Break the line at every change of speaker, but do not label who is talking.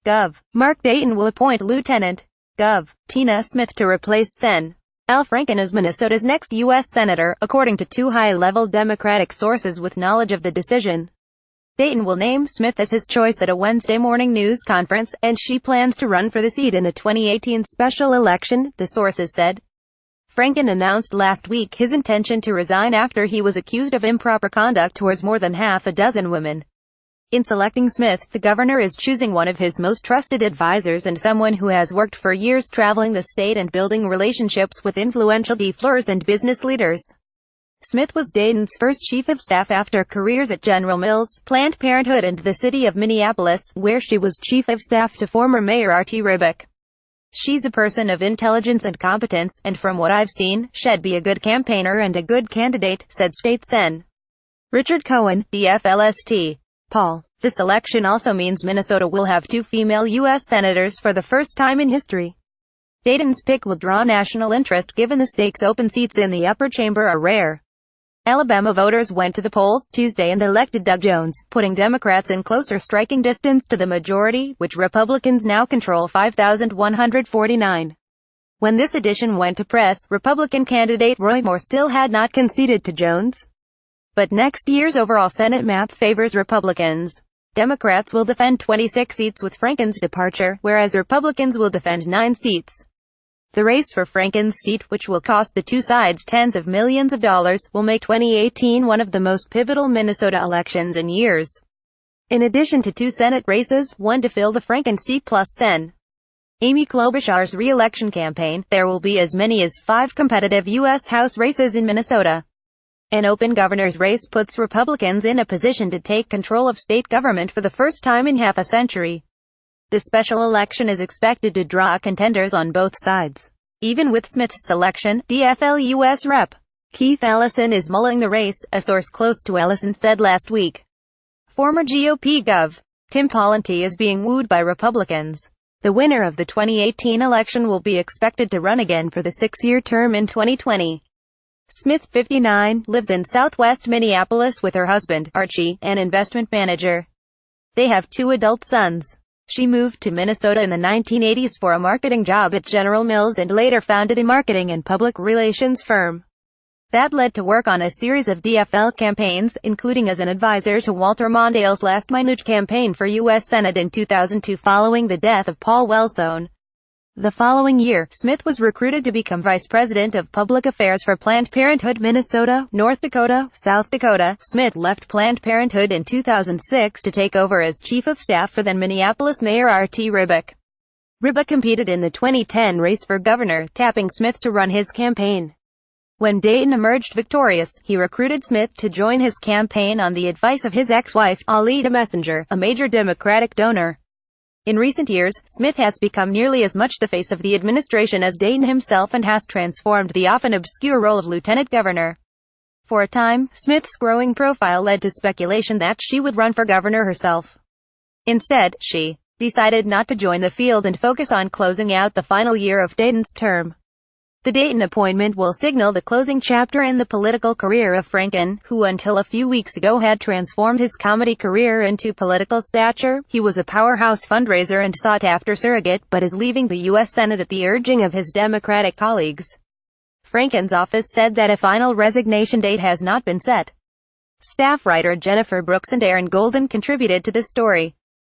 Gov. Mark Dayton will appoint Lieutenant Gov. Tina Smith to replace Sen. Al Franken as Minnesota's next U.S. Senator, according to two high-level Democratic sources with knowledge of the decision. Dayton will name Smith as his choice at a Wednesday morning news conference, and she plans to run for the seat in a 2018 special election, the sources said. Franken announced last week his intention to resign after he was accused of improper conduct towards more than half a dozen women. In selecting Smith, the governor is choosing one of his most trusted advisors and someone who has worked for years traveling the state and building relationships with influential dealers and business leaders. Smith was Dayton's first chief of staff after careers at General Mills, Planned Parenthood and the city of Minneapolis, where she was chief of staff to former Mayor R.T. Ribic. She's a person of intelligence and competence, and from what I've seen, she'd be a good campaigner and a good candidate, said State Sen. Richard Cohen, DFLST. Paul. This election also means Minnesota will have two female U.S. senators for the first time in history. Dayton's pick will draw national interest given the state's open seats in the upper chamber are rare. Alabama voters went to the polls Tuesday and elected Doug Jones, putting Democrats in closer striking distance to the majority, which Republicans now control 5,149. When this edition went to press, Republican candidate Roy Moore still had not conceded to Jones. But next year's overall Senate map favors Republicans. Democrats will defend 26 seats with Franken's departure, whereas Republicans will defend 9 seats. The race for Franken's seat, which will cost the two sides tens of millions of dollars, will make 2018 one of the most pivotal Minnesota elections in years. In addition to 2 Senate races, one to fill the Franken seat plus Sen. Amy Klobuchar's re-election campaign, there will be as many as 5 competitive U.S. House races in Minnesota. An open governor's race puts Republicans in a position to take control of state government for the first time in half a century. The special election is expected to draw contenders on both sides. Even with Smith's selection, DFL-U.S. Rep. Keith Ellison is mulling the race, a source close to Ellison said last week. Former GOP Gov. Tim Pawlenty is being wooed by Republicans. The winner of the 2018 election will be expected to run again for the 6-year term in 2020. Smith, 59, lives in southwest Minneapolis with her husband, Archie, an investment manager. They have 2 adult sons. She moved to Minnesota in the 1980s for a marketing job at General Mills and later founded a marketing and public relations firm. That led to work on a series of DFL campaigns, including as an advisor to Walter Mondale's last-minute campaign for U.S. Senate in 2002 following the death of Paul Wellstone. The following year, Smith was recruited to become Vice President of Public Affairs for Planned Parenthood Minnesota, North Dakota, South Dakota. Smith left Planned Parenthood in 2006 to take over as Chief of Staff for then Minneapolis Mayor R.T. Ribic. Ribic competed in the 2010 race for governor, tapping Smith to run his campaign. When Dayton emerged victorious, he recruited Smith to join his campaign on the advice of his ex-wife, Alida Messenger, a major Democratic donor. In recent years, Smith has become nearly as much the face of the administration as Dayton himself and has transformed the often obscure role of lieutenant governor. For a time, Smith's growing profile led to speculation that she would run for governor herself. Instead, she decided not to join the field and focus on closing out the final year of Dayton's term. The Dayton appointment will signal the closing chapter in the political career of Franken, who until a few weeks ago had transformed his comedy career into political stature. He was a powerhouse fundraiser and sought-after surrogate, but is leaving the U.S. Senate at the urging of his Democratic colleagues. Franken's office said that a final resignation date has not been set. Staff writer Jennifer Brooks and Aaron Golden contributed to this story.